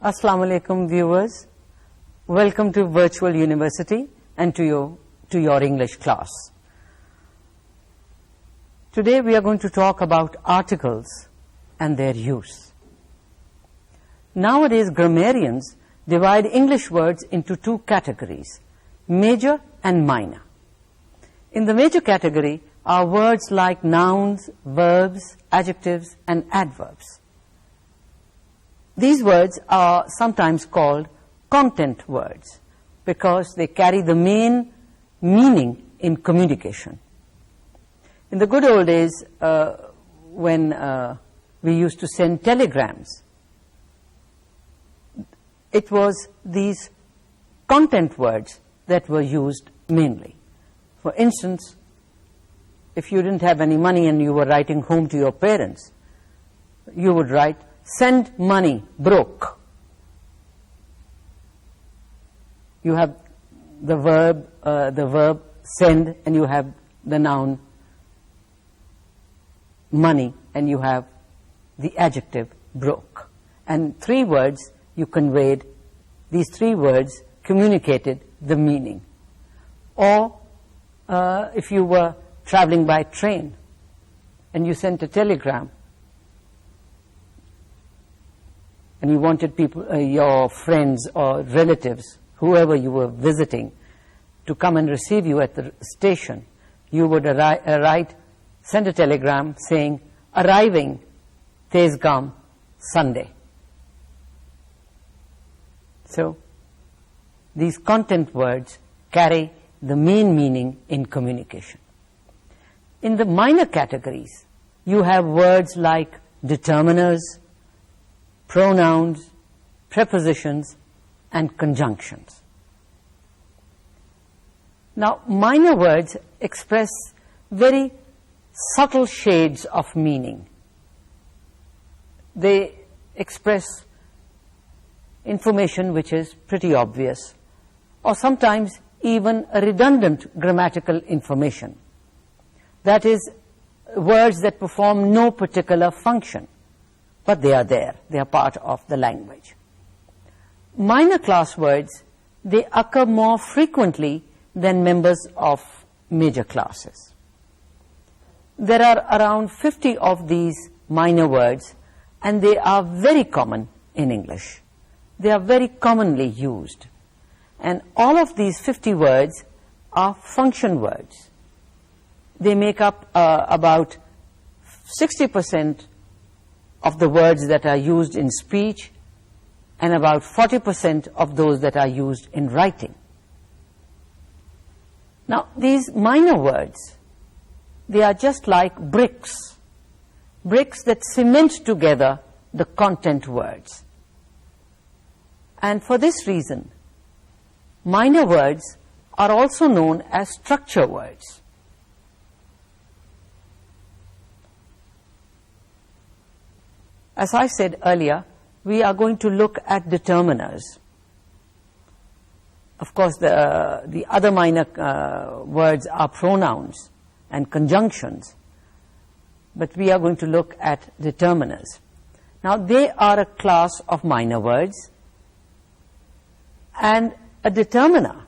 Assalamu alaikum viewers. Welcome to Virtual University and to your English class. Today we are going to talk about articles and their use. Nowadays grammarians divide English words into two categories, major and minor. In the major category are words like nouns, verbs, adjectives and adverbs. These words are sometimes called content words because they carry the main meaning in communication. In the good old days, when we used to send telegrams, it was these content words that were used mainly. For instance, if you didn't have any money and you were writing home to your parents, you would write, "Send money, broke." You have the verb send, and you have the noun money, and you have the adjective broke. And three words you conveyed, these three words communicated the meaning. Or if you were traveling by train and you sent a telegram, and you wanted people, your friends or relatives, whoever you were visiting, to come and receive you at the station, you would send a telegram saying, "Arriving Tezgam Sunday." So, these content words carry the main meaning in communication. In the minor categories, you have words like determiners, pronouns, prepositions, and conjunctions. Now, minor words express very subtle shades of meaning. They express information which is pretty obvious, or sometimes even a redundant grammatical information. That is, words that perform no particular function, but they are there, they are part of the language. Minor class words, they occur more frequently than members of major classes. There are around 50 of these minor words, and they are very common in English. They are very commonly used. And all of these 50 words are function words. They make up about 60% of the words that are used in speech and about 40% of those that are used in writing. Now, these minor words, they are just like bricks that cement together the content words. And for this reason, minor words are also known as structure words. As I said earlier, we are going to look at determiners. Of course, the other minor words are pronouns and conjunctions, but we are going to look at determiners. Now, they are a class of minor words, and a determiner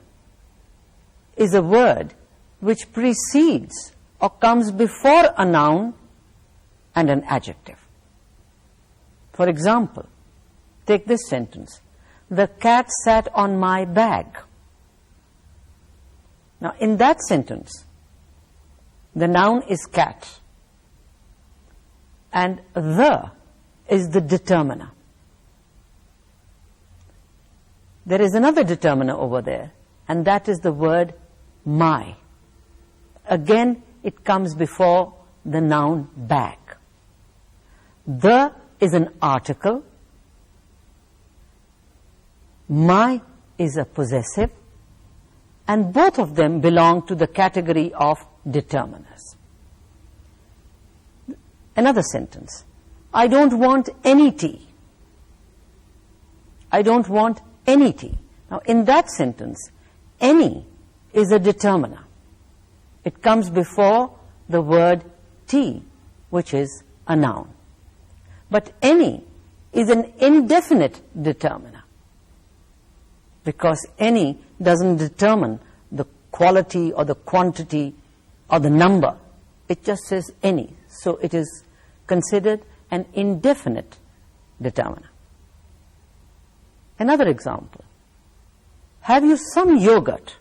is a word which precedes or comes before a noun and an adjective. For example, take this sentence, "The cat sat on my bag." Now, in that sentence, the noun is cat, and "the" is the determiner. There is another determiner over there, and that is the word my. Again, it comes before the noun bag. "The" is an article, my is a possessive, and both of them belong to the category of determiners. Another sentence, "I don't want any tea." I don't want any tea. Now, in that sentence, any is a determiner. It comes before the word tea, which is a noun. But any is an indefinite determiner, because any doesn't determine the quality or the quantity or the number. It just says any. So it is considered an indefinite determiner. Another example. Have you some yogurt?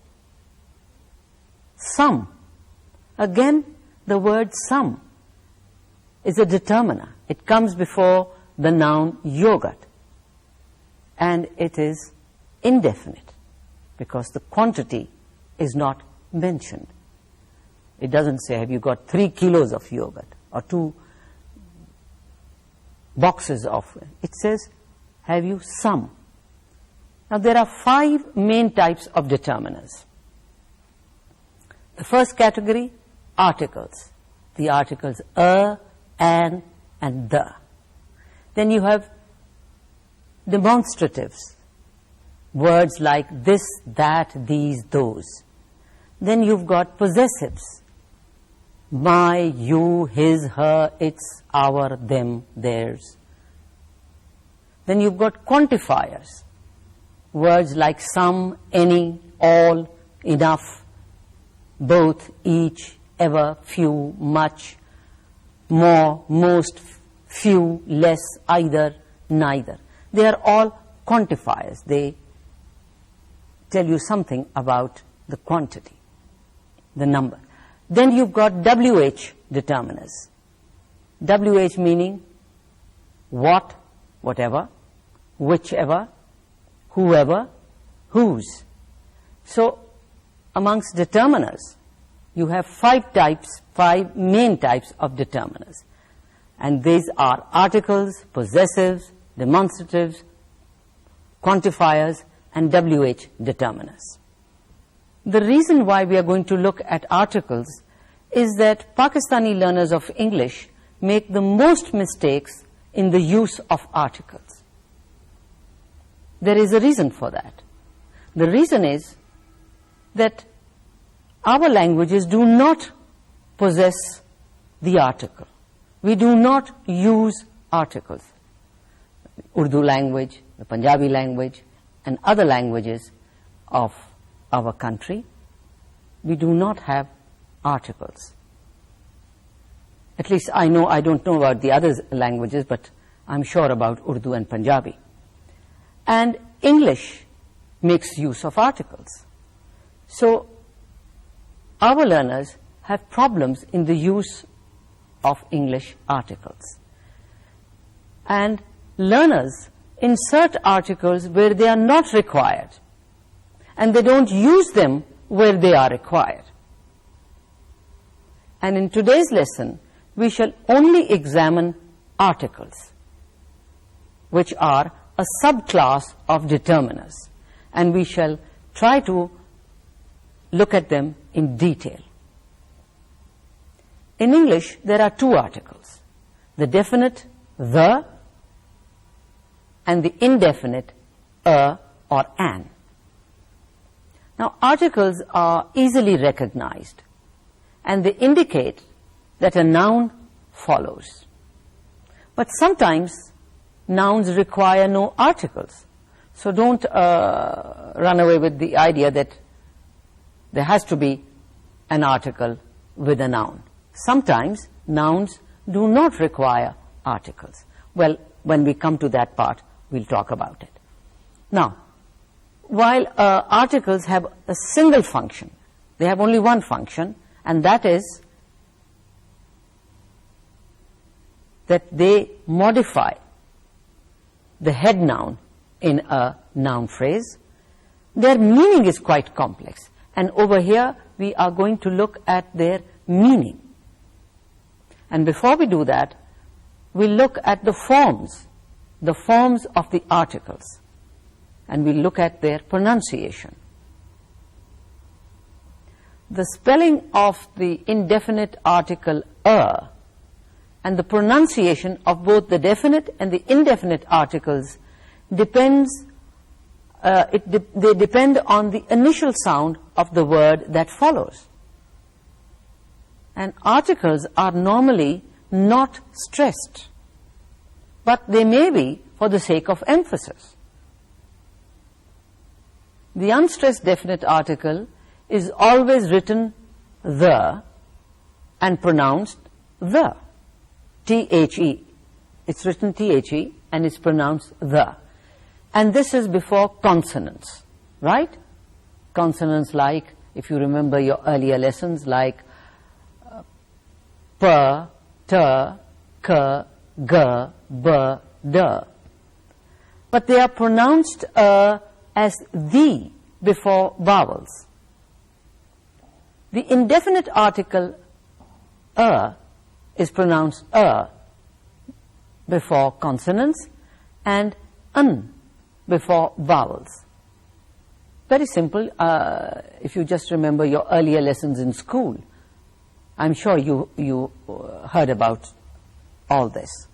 Some. Again, the word some is a determiner. It comes before the noun yogurt. And it is indefinite because the quantity is not mentioned. It doesn't say, have you got 3 kilos of yogurt or 2 boxes of it. It says, have you some? Now, there are 5 main types of determiners. The first category, articles. The articles an, and the. Then you have demonstratives. Words like this, that, these, those. Then you've got possessives. My, you, his, her, its, our, them, theirs. Then you've got quantifiers. Words like some, any, all, enough, both, each, ever, few, much, more, most, few, less, either, neither. They are all quantifiers. They tell you something about the quantity, the number. Then you've got WH determiners. WH meaning what, whatever, whichever, whoever, whose. So, amongst determiners, you have 5 types, 5 main types of determiners. And these are articles, possessives, demonstratives, quantifiers, and WH determiners. The reason why we are going to look at articles is that Pakistani learners of English make the most mistakes in the use of articles. There is a reason for that. The reason is that our languages do not possess the article. We do not use articles. Urdu language, the Punjabi language, and other languages of our country, we do not have articles. At least I don't know about the other languages, but I'm sure about Urdu and Punjabi. And English makes use of articles. So our learners have problems in the use of English articles. And learners insert articles where they are not required, and they don't use them where they are required. And in today's lesson, we shall only examine articles, which are a subclass of determiners, and we shall try to look at them in detail. In English, there are 2 articles, the definite the and the indefinite a or an. Now, articles are easily recognized, and they indicate that a noun follows. But sometimes nouns require no articles. So don't run away with the idea that there has to be an article with a noun. Sometimes nouns do not require articles. Well, when we come to that part, we'll talk about it. Now, while articles have a single function, they have only one function, and that is that they modify the head noun in a noun phrase. Their meaning is quite complex, and over here we are going to look at their meaning. And before we do that, we'll look at the forms of the articles, and we'll look at their pronunciation. The spelling of the indefinite article a and the pronunciation of both the definite and the indefinite articles depends, they depend on the initial sound of the word that follows. And articles are normally not stressed, but they may be for the sake of emphasis. The unstressed definite article is always written the and pronounced the. T-H-E. It's written T-H-E and it's pronounced the. And this is before consonants, right? Consonants like, if you remember your earlier lessons, like p, t, k, g, b, d. But they are pronounced as the before vowels. The indefinite article is pronounced before consonants and un before vowels. Very simple. If you just remember your earlier lessons in school, I'm sure you heard about all this.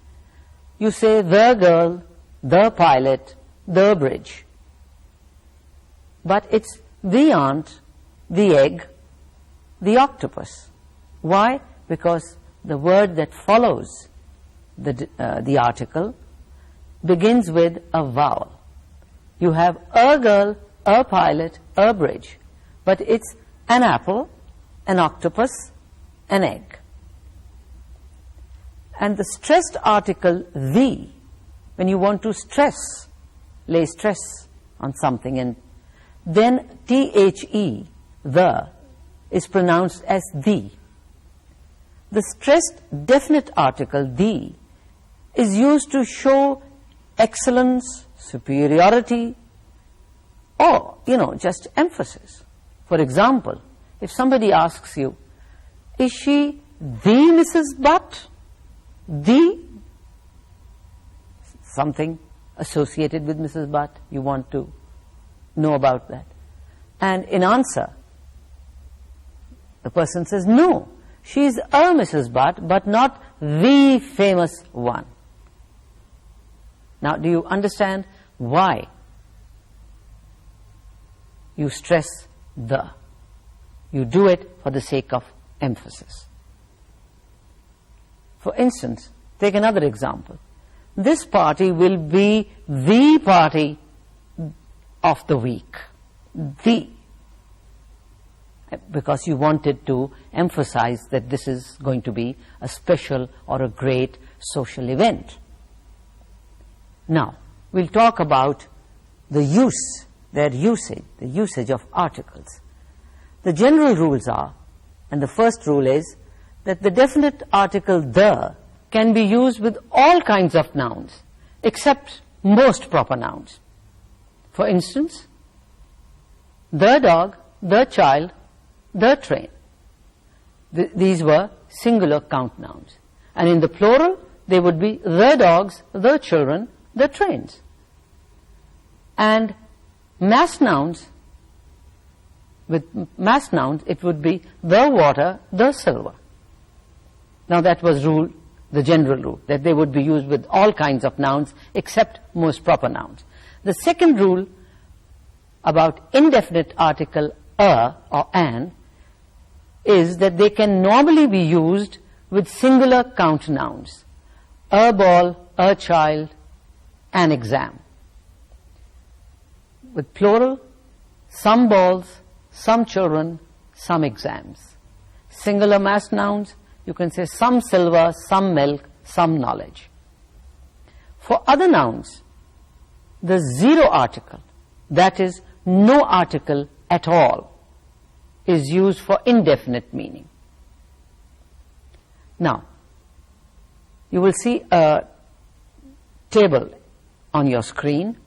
You say the girl, the pilot, the bridge. But it's the aunt, the egg, the octopus. Why? Because the word that follows the article begins with a vowel. You have a girl, a pilot, a bridge, but it's an apple, an octopus, an egg. And the stressed article the, when you want to stress, lay stress on something, and then T-H-E, the, is pronounced as the. The stressed definite article the is used to show excellence, superiority, or, just emphasis. For example, if somebody asks you, is she the Mrs. Butt? The something associated with Mrs. Butt, you want to know about that. And in answer, the person says, no, she is a Mrs. Butt, but not the famous one. Now, do you understand why you stress the? You do it for the sake of emphasis. For instance, take another example. This party will be the party of the week. The. Because you wanted to emphasize that this is going to be a special or a great social event. Now, we'll talk about the use, their usage, the usage of articles. The general rules are, and the first rule is, that the definite article the can be used with all kinds of nouns, except most proper nouns. For instance, the dog, the child, the train. These were singular count nouns. And in the plural, they would be the dogs, the children, the trains. And mass nouns, with mass nouns, it would be the water, the silver. Now that was the general rule, that they would be used with all kinds of nouns except most proper nouns. The second rule about indefinite article a or an is that they can normally be used with singular count nouns. A ball, a child, an exam. With plural, some balls, some children, some exams. Singular mass nouns, you can say some silver, some milk, some knowledge. For other nouns, the zero article, that is, no article at all, is used for indefinite meaning. Now, you will see a table on your screen,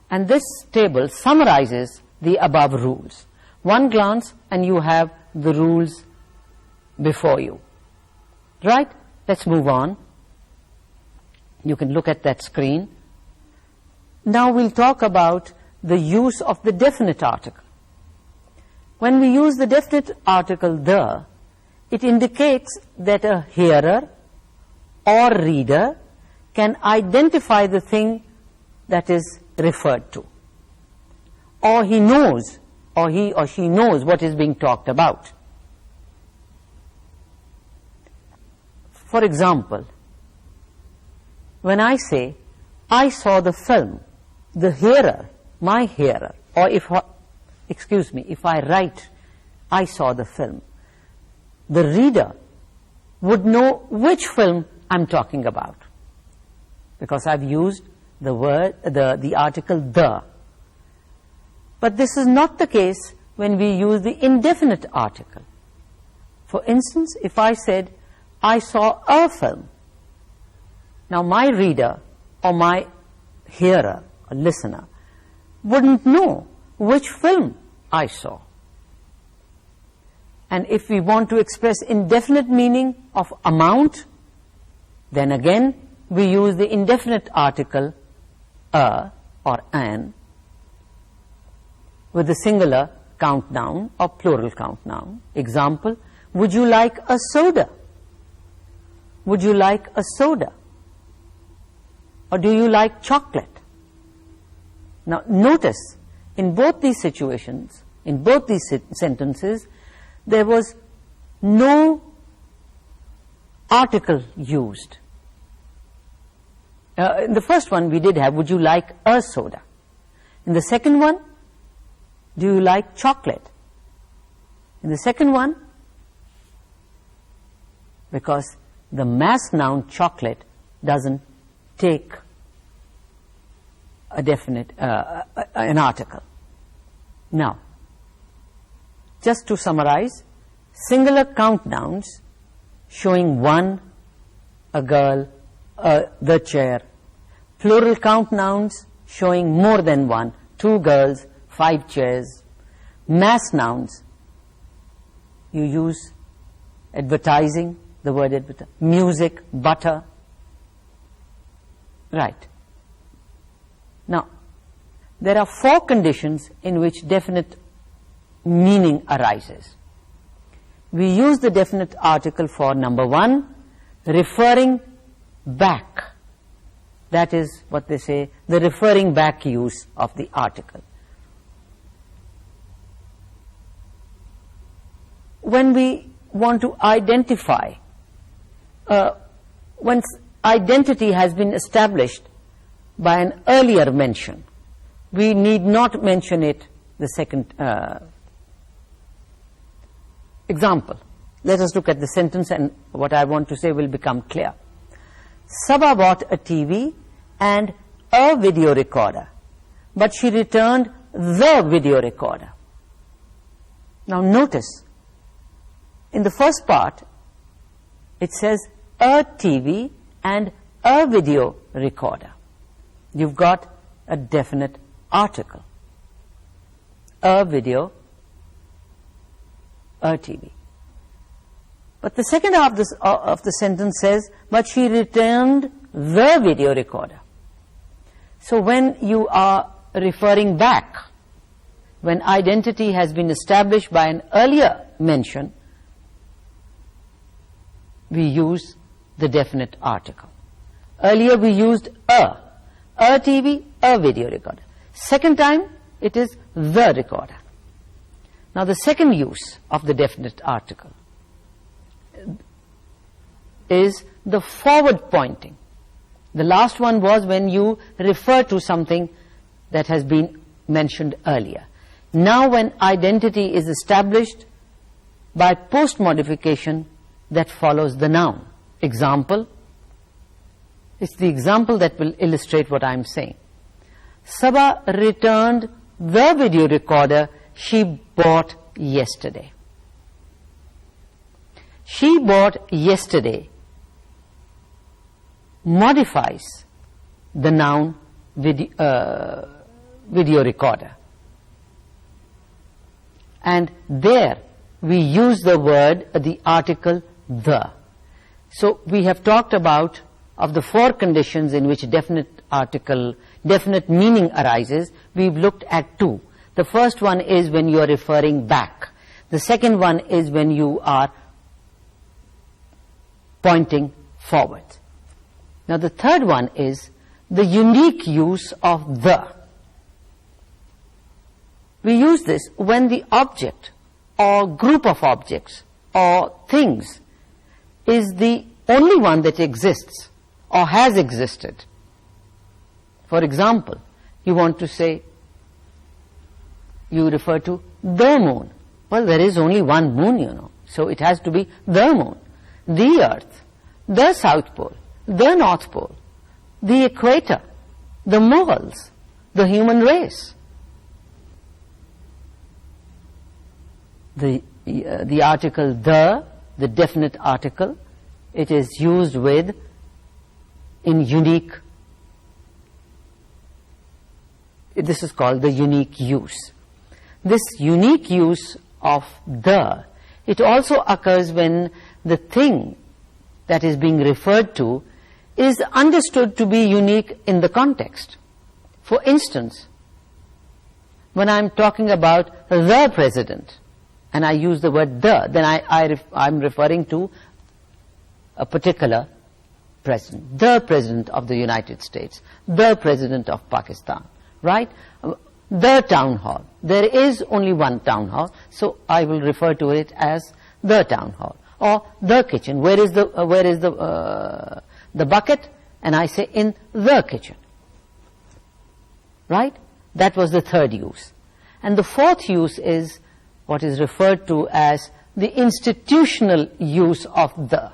and this table summarizes the above rules. One glance and you have the rules before you. Right? Let's move on. You can look at that screen. Now we'll talk about the use of the definite article. When we use the definite article the, it indicates that a hearer or reader can identify the thing that is referred to. Or he knows, or he or she knows what is being talked about. For example, when I say, I saw the film, the hearer, my hearer, or if I write, I saw the film, the reader would know which film I'm talking about, because I've used the word, the article the. But this is not the case when we use the indefinite article. For instance, if I said, I saw a film, now my reader or my hearer or listener wouldn't know which film I saw. And if we want to express indefinite meaning of amount, then again we use the indefinite article a or an with the singular count noun or plural count noun. Example, would you like a soda? Would you like a soda? Or do you like chocolate? Now notice, in both these situations, in both these sentences, there was no article used. In the first one we did have, would you like a soda? In the second one, do you like chocolate? In the second one, because the mass noun chocolate doesn't take a definite, an article. Now, just to summarize, singular count nouns showing one, a girl, the chair. Plural count nouns showing more than one, 2 girls, 5 chairs. Mass nouns, you use advertising, the word advertising, music, butter. Right. Now, there are 4 conditions in which definite meaning arises. We use the definite article for number 1, referring back. That is what they say, the referring back use of the article. When we want to identify, when identity has been established by an earlier mention, we need not mention it the second example. Let us look at the sentence and what I want to say will become clear. Sabha bought a TV and a video recorder, but she returned the video recorder. Now notice, in the first part, it says a TV and a video recorder. You've got a definite article. A video, a TV. But the second half of the sentence says, but she returned the video recorder. So when you are referring back, when identity has been established by an earlier mention, we use the definite article. Earlier we used a TV, a video recorder. Second time, it is the recorder. Now the second use of the definite article is the forward pointing. The last one was when you refer to something that has been mentioned earlier. Now when identity is established by post-modification that follows the noun. Example, it's the example that will illustrate what I'm saying. Sabha returned the video recorder she bought yesterday. She bought yesterday modifies the noun video recorder. And there we use the word, the article the. So we have talked about, of the 4 conditions in which definite article, definite meaning arises, we've looked at 2. The first one is when you are referring back. The second one is when you are pointing forward. Now the third one is the unique use of the. We use this when the object or group of objects or things is the only one that exists or has existed For example, you want to say, you refer to the moon. Well, there is only one moon, you know, so it has to be the moon, the earth, the South Pole, the North Pole, the equator, the moles, the human race. The article the definite article, it is used with in unique, this is called the unique use. This unique use of it also occurs when the thing that is being referred to is understood to be unique in the context. For instance, when I'm talking about the president, and I use the word then I'm referring to a particular president, the president of the United States, the president of Pakistan, right? The town hall. There is only one town hall, so I will refer to it as the town hall. Or the kitchen. Where is the bucket? And I say in the kitchen. Right? That was the third use. And the fourth use is what is referred to as the institutional use of the.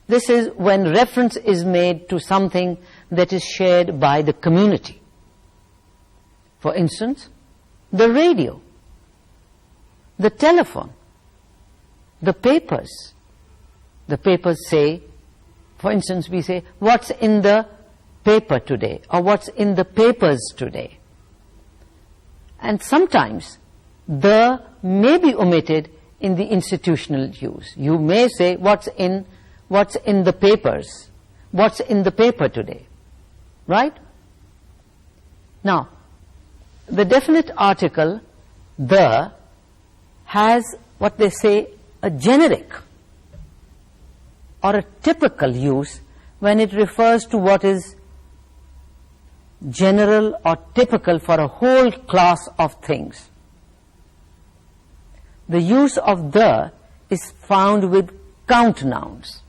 This is when reference is made to something that is shared by the community. For instance, the radio, the telephone, the papers. The papers say, for instance, we say, what's in the paper today, or what's in the papers today. And sometimes the may be omitted in the institutional use. You may say, what's in the papers, what's in the paper today, right? Now, the definite article, the, has what they say a generic or a typical use when it refers to what is general or typical for a whole class of things. The use of the is found with count nouns,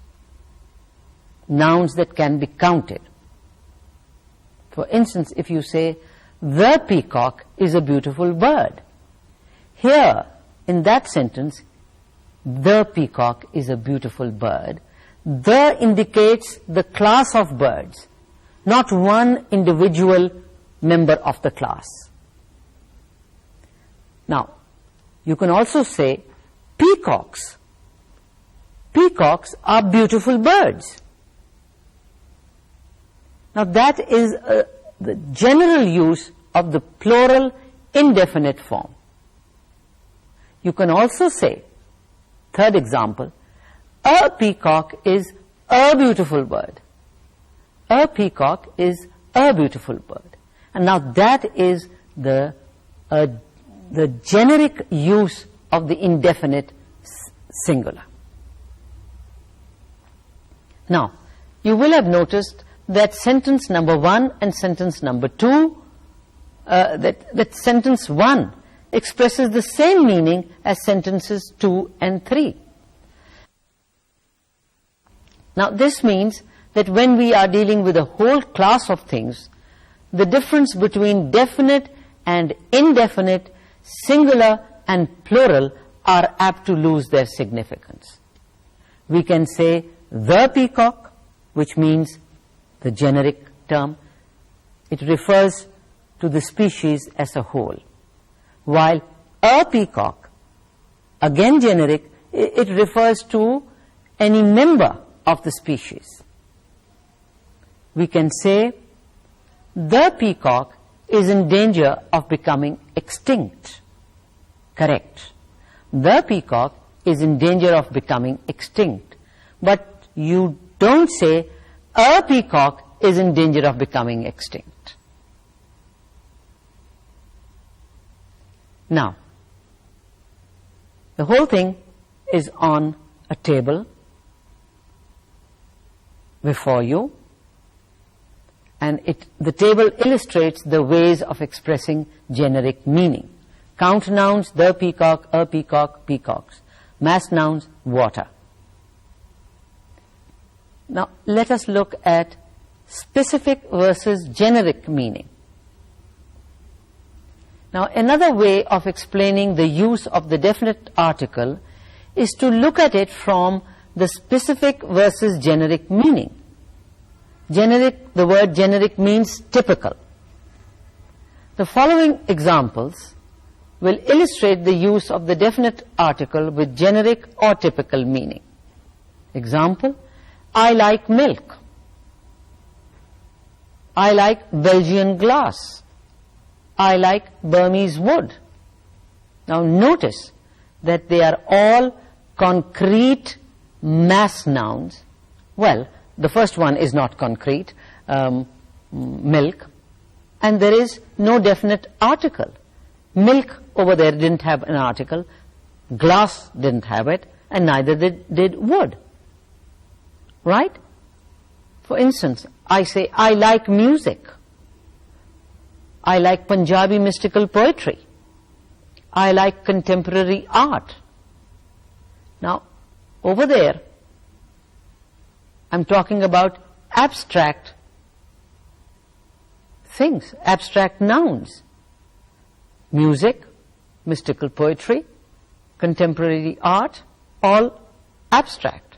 nouns that can be counted. For instance, if you say, the peacock is a beautiful bird. Here, in that sentence, the peacock is a beautiful bird. The indicates the class of birds, not one individual member of the class. Now, you can also say, peacocks. Peacocks are beautiful birds. Now, that is the general use of the plural indefinite form. You can also say, third example, a peacock is a beautiful bird. A peacock is a beautiful bird. And now that is the generic use of the indefinite singular. Now, you will have noticed that sentence number 1 and sentence number 2, that sentence 1 expresses the same meaning as sentences 2 and 3. Now, this means that when we are dealing with a whole class of things, the difference between definite and indefinite, singular and plural are apt to lose their significance. We can say the peacock, which means the generic term. It refers to the species as a whole. While a peacock, again generic, it refers to any member of the species. We can say the peacock is in danger of becoming extinct. Correct. The peacock is in danger of becoming extinct. But you don't say a peacock is in danger of becoming extinct. Now, the whole thing is on a table before you, and the table illustrates the ways of expressing generic meaning. Count nouns, the peacock, a peacock, peacocks. Mass nouns, water. Now, let us look at specific versus generic meaning. Now, another way of explaining the use of the definite article is to look at it from the specific versus generic meaning. Generic, the word generic means typical. The following examples will illustrate the use of the definite article with generic or typical meaning. Example, I like milk. I like Belgian glass. I like Burmese wood. Now notice that they are all concrete mass nouns. Well, the first one is not concrete, milk, and there is no definite article. Milk over there didn't have an article, glass didn't have it, and neither did wood. Right? For instance, I say, I like music. I like Punjabi mystical poetry. I like contemporary art. Now, over there, I'm talking about abstract things, abstract nouns. Music, mystical poetry, contemporary art, all abstract.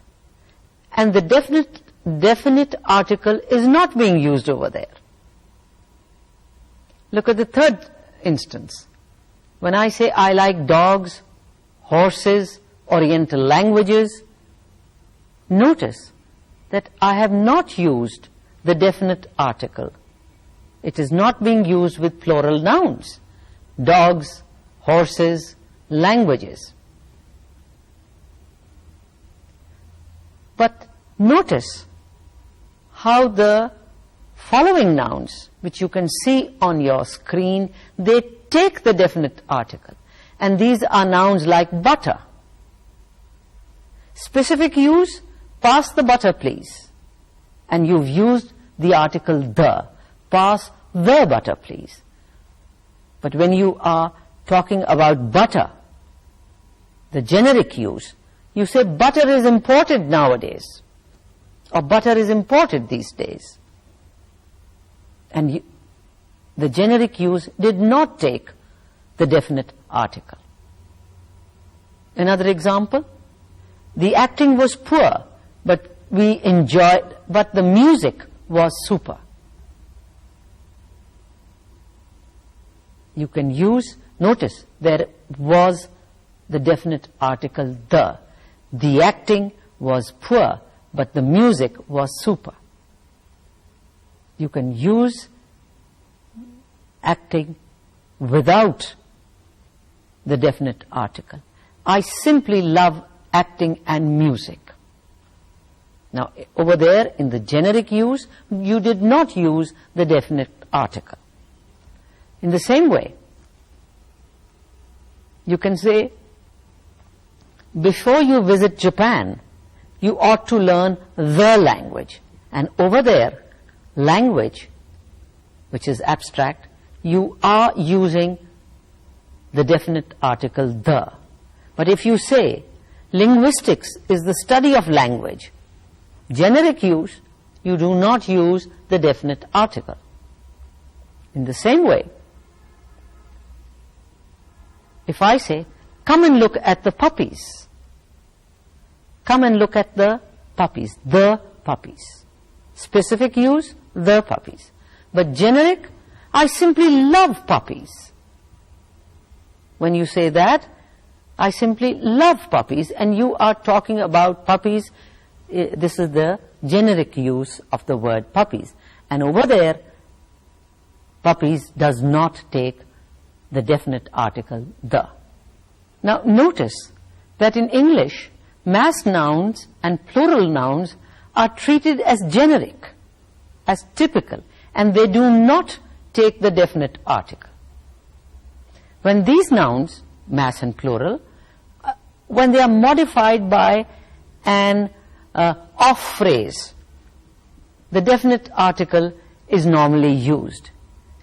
And the definite article is not being used over there. Look at the third instance. When I say I like dogs, horses, Oriental languages, notice that I have not used the definite article. It is not being used with plural nouns. Dogs, horses, languages. But notice how the following nouns, which you can see on your screen, they take the definite article. And these are nouns like butter. Specific use, pass the butter please. And you've used the article the. Pass the butter please. But when you are talking about butter, the generic use, you say butter is imported nowadays. Or butter is imported these days. And the generic use did not take the definite article. Another example, the acting was poor, but we enjoyed, but the music was super. You can use, notice, there was the definite article the. The acting was poor, but the music was super. You can use acting without the definite article. I simply love acting and music. Now, over there in the generic use, you did not use the definite article. In the same way, you can say, before you visit Japan, you ought to learn the language. And over there, language, which is abstract, you are using the definite article the. But if you say, linguistics is the study of language, generic use, you do not use the definite article. In the same way, if I say, come and look at the puppies, come and look at the puppies, the puppies. Specific use, the puppies. But generic, I simply love puppies. When you say that, I simply love puppies, and you are talking about puppies. This is the generic use of the word puppies. And over there, puppies does not take the definite article the. Now notice that in English, mass nouns and plural nouns are treated as generic, as typical, and they do not take the definite article. When these nouns, mass and plural, when they are modified by an off phrase, the definite article is normally used,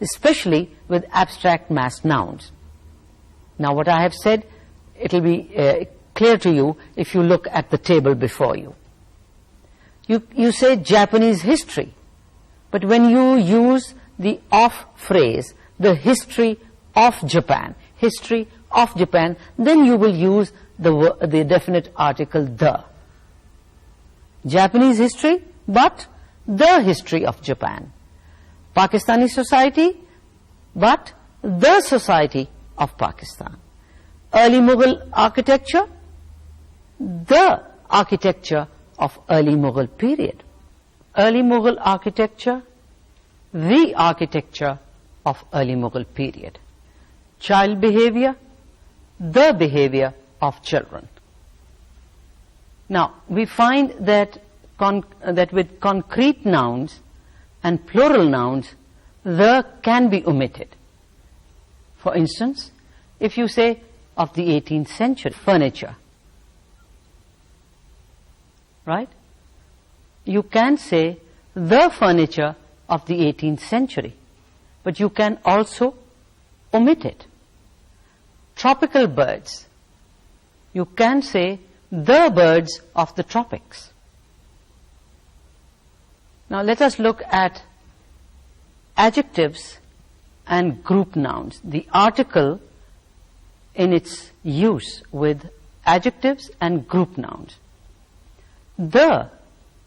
especially with abstract mass nouns. Now what I have said, it will be clear to you if you look at the table before you. You say Japanese history. But when you use the of phrase, the history of Japan, then you will use the definite article the. Japanese history, but the history of Japan. Pakistani society, but the society of Pakistan. Early Mughal architecture, the architecture of early Mughal period. Early Mughal architecture, the architecture of early Mughal period. Child behavior, the behavior of children. Now, we find that with concrete nouns and plural nouns, the can be omitted. For instance, if you say of the 18th century, furniture, right? You can say the furniture of the 18th century, but you can also omit it. Tropical birds, you can say the birds of the tropics. Now let us look at adjectives and group nouns. The article in its use with adjectives and group nouns. The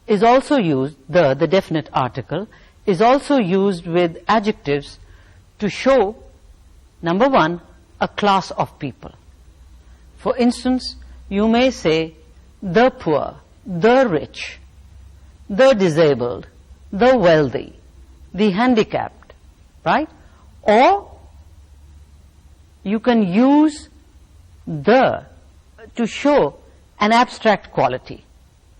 is also used, the definite article, is also used with adjectives to show, number one, a class of people. For instance, you may say the poor, the rich, the disabled, the wealthy, the handicapped, right? Or you can use the to show an abstract quality.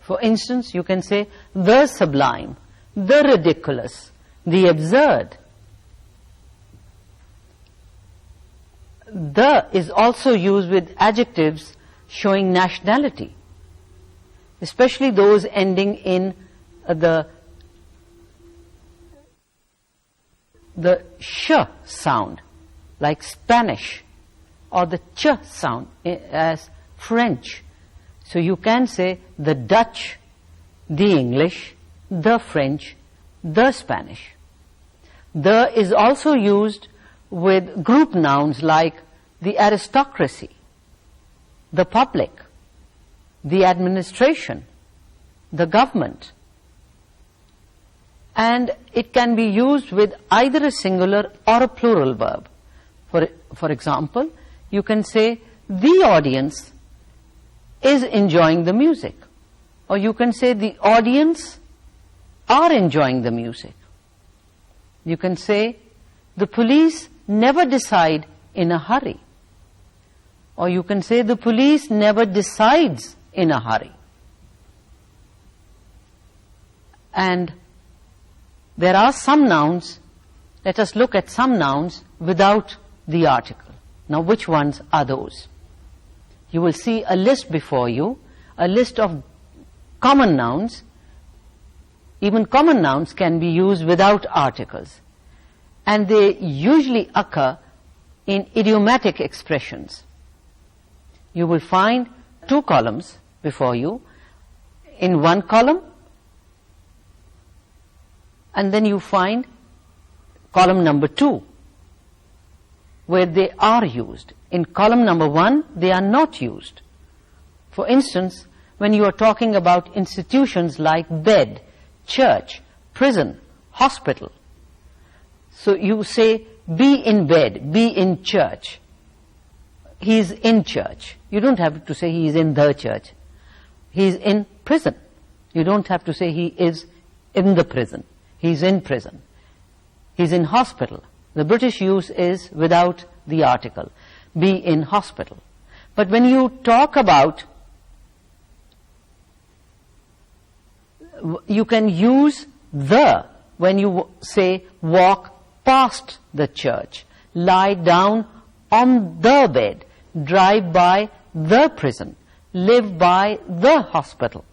For instance, you can say the sublime, the ridiculous, the absurd. The is also used with adjectives showing nationality, especially those ending in the sh sound, like Spanish, or the ch sound as French. So you can say the Dutch, the English, the French, the Spanish. The is also used with group nouns like the aristocracy, the public, the administration, the government. And it can be used with either a singular or a plural verb. For example, you can say the audience is enjoying the music, or you can say the audience are enjoying the music. You can say the police never decide in a hurry, or you can say the police never decides in a hurry. And there are some nouns, let us look at some nouns without the article. Now, which ones are those? You will see a list before you, a list of common nouns. Even common nouns can be used without articles, and they usually occur in idiomatic expressions. You will find two columns before you. In one column, and then you find column number 2, where they are used. In column number 1, they are not used. For instance, when you are talking about institutions like bed, church, prison, hospital, so you say be in bed, be in church. He is in church. You don't have to say he is in the church. He is in prison. You don't have to say he is in the prison. He is in prison. He is in hospital. The British use is without the article, be in hospital. But when you talk about, you can use the when you say walk past the church, lie down on the bed, drive by the prison, live by the hospital.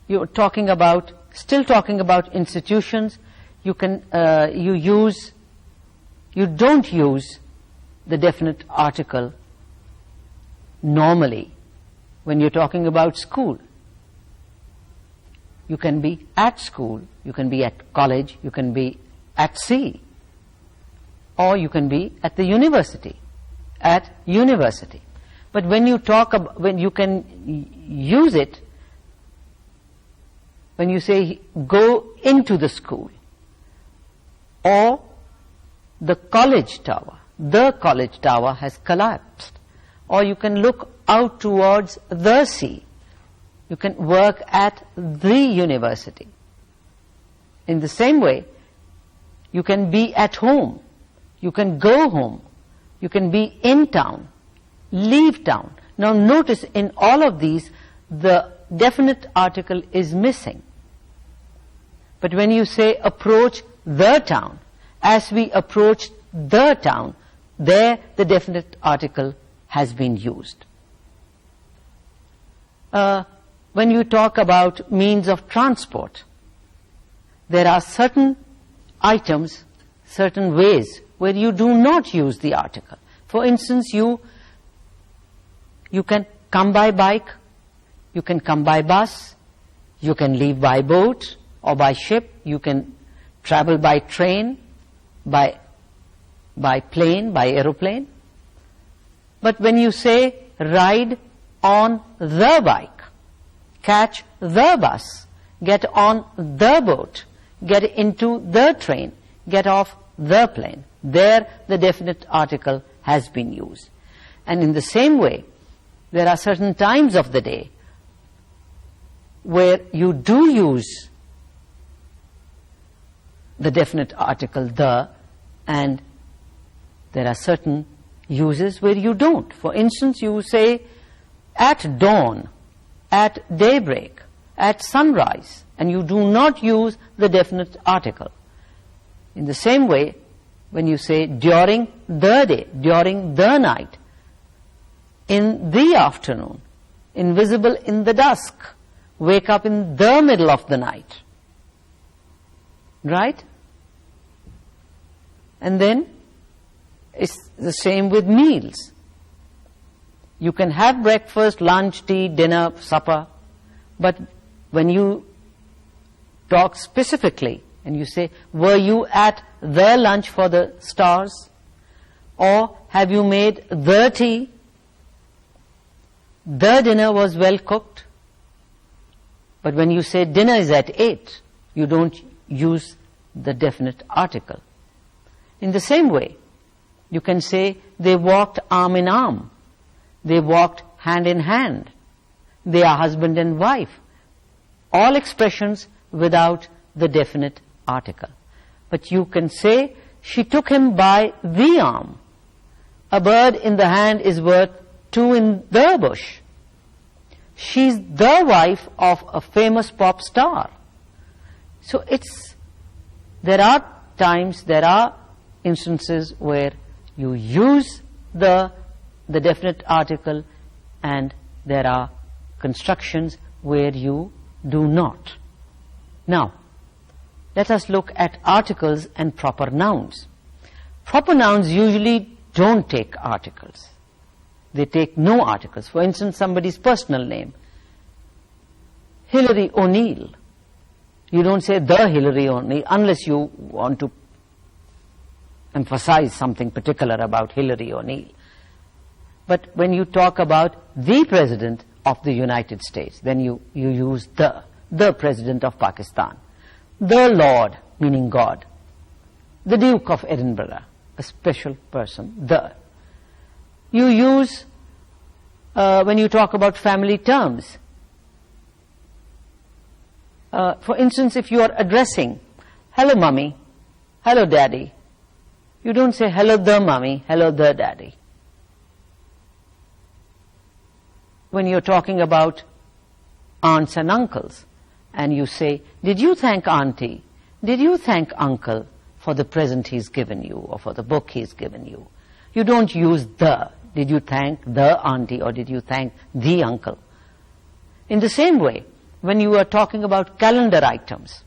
You're talking about, still talking about institutions. You can, you don't use the definite article normally when you're talking about school. You can be at school, you can be at college, you can be at sea, or you can be at the university, at university. But when you talk about, when you can use it, when you say go into the school, or the college tower has collapsed, or you can look out towards the sea, you can work at the university. In the same way, you can be at home, you can go home, you can be in town, leave town. Now notice in all of these, the definite article is missing. But when you say approach the town, as we approach the town, there the definite article has been used. When you talk about means of transport, there are certain items, certain ways where you do not use the article. For instance, you can come by bike, you can come by bus, you can leave by boat or by ship, you can travel by train, by plane, by aeroplane. But when you say ride on the bike, catch the bus, get on the boat, get into the train, get off the plane, there the definite article has been used. And in the same way, there are certain times of the day where you do use the definite article the, and there are certain uses where you don't. For instance, you say at dawn, at daybreak, at sunrise, and you do not use the definite article. In the same way, when you say during the day, during the night, in the afternoon, invisible in the dusk, wake up in the middle of the night. Right? And then it's the same with meals. You can have breakfast, lunch, tea, dinner, supper, but when you talk specifically and you say, were you at the lunch for the stars? Or have you made the tea? The dinner was well cooked. But when you say dinner is at 8, you don't use the definite article. In the same way, you can say they walked arm in arm. They walked hand in hand. They are husband and wife. All expressions without the definite article. But you can say she took him by the arm. A bird in the hand is worth two in the bush. She's the wife of a famous pop star. So there are times, there are instances where you use the definite article, and there are constructions where you do not. Now, let us look at articles and proper nouns. Proper nouns usually don't take articles. They take no articles. For instance, somebody's personal name, Hillary O'Neill. You don't say the Hillary O'Neill unless you want to emphasize something particular about Hillary O'Neill. But when you talk about the President of the United States, then you use the President of Pakistan, the Lord, meaning God, the Duke of Edinburgh, a special person, the. You use, when you talk about family terms, for instance, if you are addressing, hello mummy, hello daddy, you don't say hello the mummy, hello the daddy. When you're talking about aunts and uncles, and you say, did you thank auntie, did you thank uncle for the present he's given you, or for the book he's given you? You don't use the. Did you thank the auntie, or did you thank the uncle? In the same way, when you are talking about calendar items,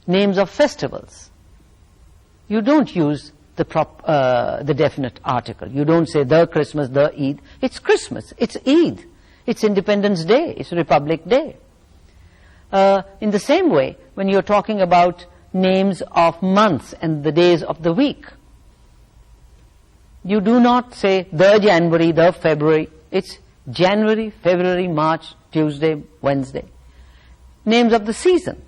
names of festivals, you don't use the definite article. You don't say the Christmas, the Eid. It's Christmas, it's Eid, it's Independence Day, it's Republic Day. In the same way, when you're talking about names of months and the days of the week, you do not say the January, the February. It's January, February, March, Tuesday, Wednesday. Names of the season.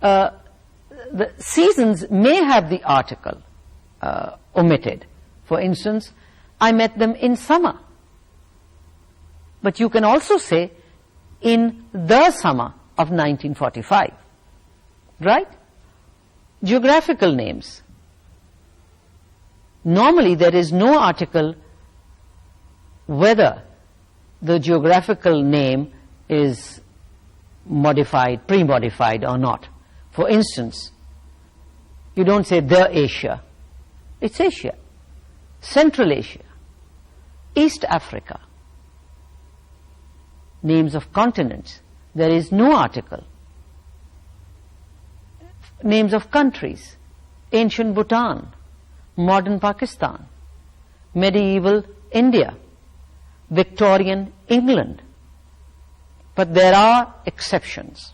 The seasons may have the article omitted. For instance, I met them in summer. But you can also say in the summer of 1945. Right? Geographical names. Normally there is no article whether the geographical name is modified, pre-modified or not. For instance, you don't say the Asia. It's Asia. Central Asia. East Africa. Names of continents. There is no article. Names of countries. Ancient Bhutan. Modern Pakistan. Medieval India. Victorian England. But there are exceptions.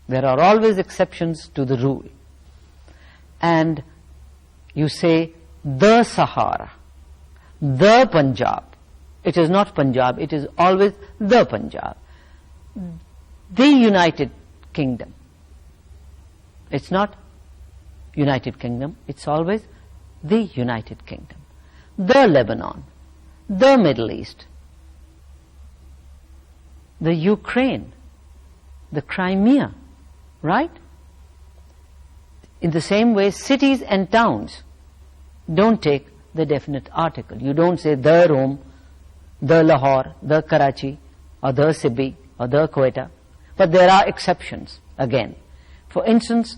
There are always exceptions to the rule. And you say the Sahara, the Punjab. It is not Punjab, it is always the Punjab. The United Kingdom. It's not United Kingdom, it's always the United Kingdom. The Lebanon, the Middle East, the Ukraine, the Crimea, right? In the same way, cities and towns don't take the definite article. You don't say the Rome, the Lahore, the Karachi, or the Sibbi, or the Quetta. But there are exceptions, again. For instance,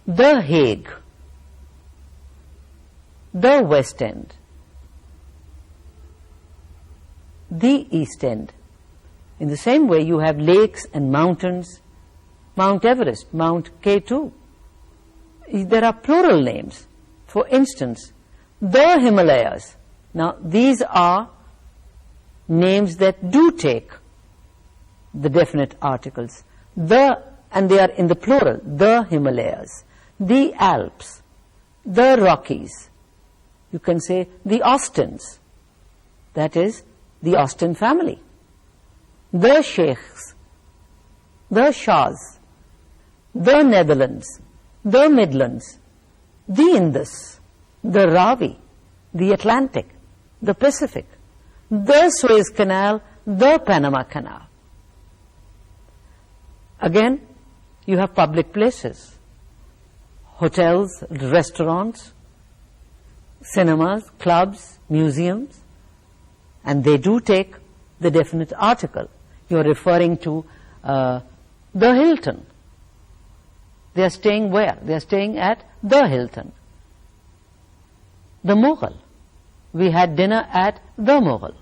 the Hague, the West End, the East End. In the same way, you have lakes and mountains, Mount Everest, Mount K2. There are plural names. For instance, the Himalayas. Now, these are names that do take the definite articles. And they are in the plural. The Himalayas, the Alps, the Rockies. You can say the Austins. That is, the Austin family. The Sheikhs, the Shahs, the Netherlands, the Midlands, the Indus, the Ravi, the Atlantic, the Pacific, the Suez Canal, the Panama Canal. Again, you have public places, hotels, restaurants, cinemas, clubs, museums, and they do take the definite article. You are referring to the Hilton. They are staying where? They are staying at the Hilton. The Mughal. We had dinner at the Mughal.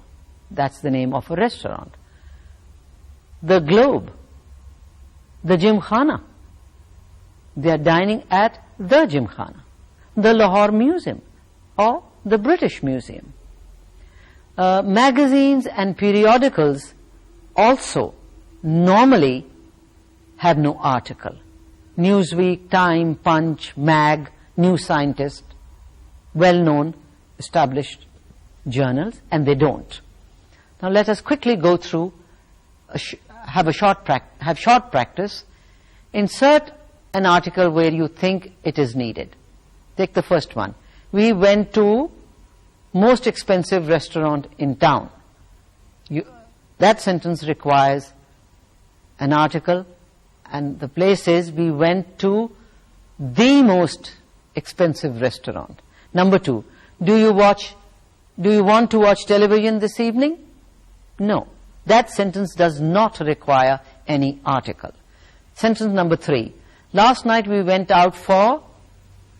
That's the name of a restaurant. The Globe. The Gymkhana. They are dining at the Gymkhana. The Lahore Museum or the British Museum. Magazines and periodicals also normally have no article. Newsweek, Time, Punch, Mag, New Scientist, well-known, established journals, and they don't. Now let us quickly go through, have short practice. Insert an article where you think it is needed. Take the first one. We went to most expensive restaurant in town. That sentence requires an article, and the place is we went to the most expensive restaurant. Number 2, do you want to watch television this evening? No. That sentence does not require any article. Sentence number 3, last night we went out for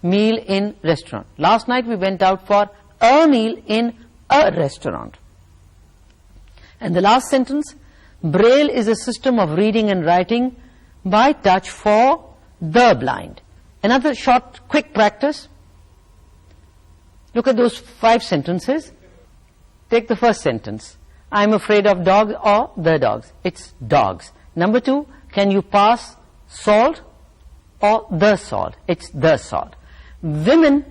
meal in restaurant. Last night we went out for a meal in a restaurant. And the last sentence, Braille is a system of reading and writing by touch for the blind. Another short, quick practice. Look at those 5 sentences. Take the first sentence. I'm afraid of dogs or the dogs. It's dogs. Number 2, can you pass salt or the salt? It's the salt. Women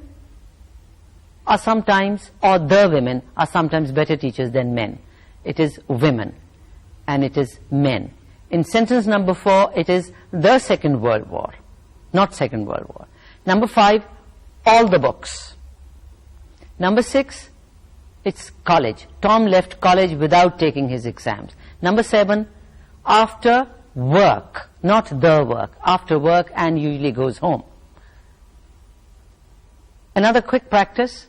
are sometimes, or the women are sometimes better teachers than men. It is women and it is men. In sentence number 4, it is the Second World War, not Second World War. Number 5, all the books. Number 6, it's college. Tom left college without taking his exams. Number 7, after work, not the work, after work, and usually goes home. Another quick practice.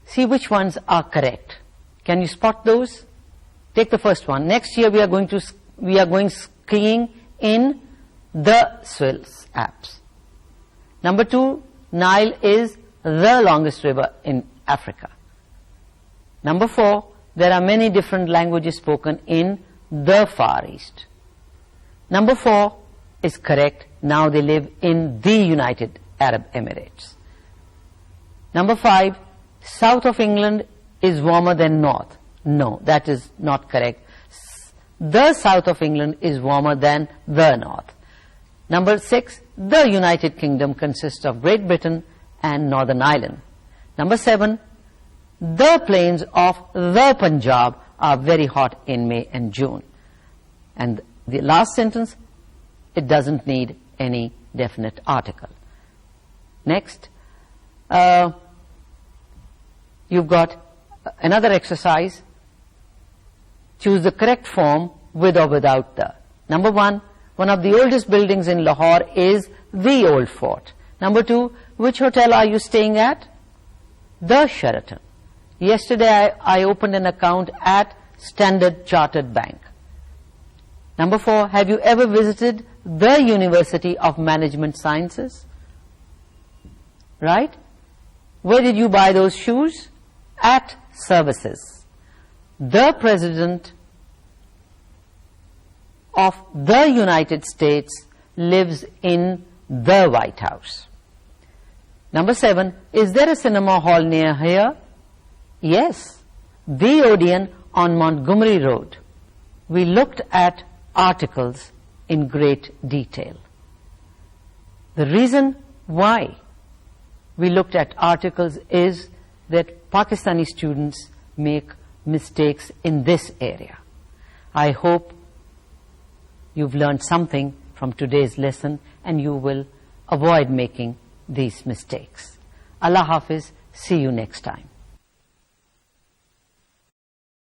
See which ones are correct. Can you spot those? Take the first one. Next year we are going skiing in the Swills Alps. Number 2, Nile is the longest river in Africa. Number 4, there are many different languages spoken in the Far East. Number 4 is correct. Now they live in the United Arab Emirates. Number 5, south of England is warmer than north. No, that is not correct. The south of England is warmer than the north. Number 6, the United Kingdom consists of Great Britain and Northern Ireland. Number 7, the plains of the Punjab are very hot in May and June. And the last sentence, it doesn't need any definite article. Next, you've got another exercise. Choose the correct form with or without the. Number 1, one of the oldest buildings in Lahore is the Old Fort. Number 2, which hotel are you staying at? The Sheraton. Yesterday I opened an account at Standard Chartered Bank. Number 4, have you ever visited the University of Management Sciences? Right? Where did you buy those shoes? At Services. The President of the United States lives in the White House. Number 7, is there a cinema hall near here? Yes, the Odeon on Montgomery Road. We looked at articles in great detail. The reason why we looked at articles is that Pakistani students make mistakes in this area. I hope you've learned something from today's lesson and you will avoid making these mistakes. Allah Hafiz, see you next time.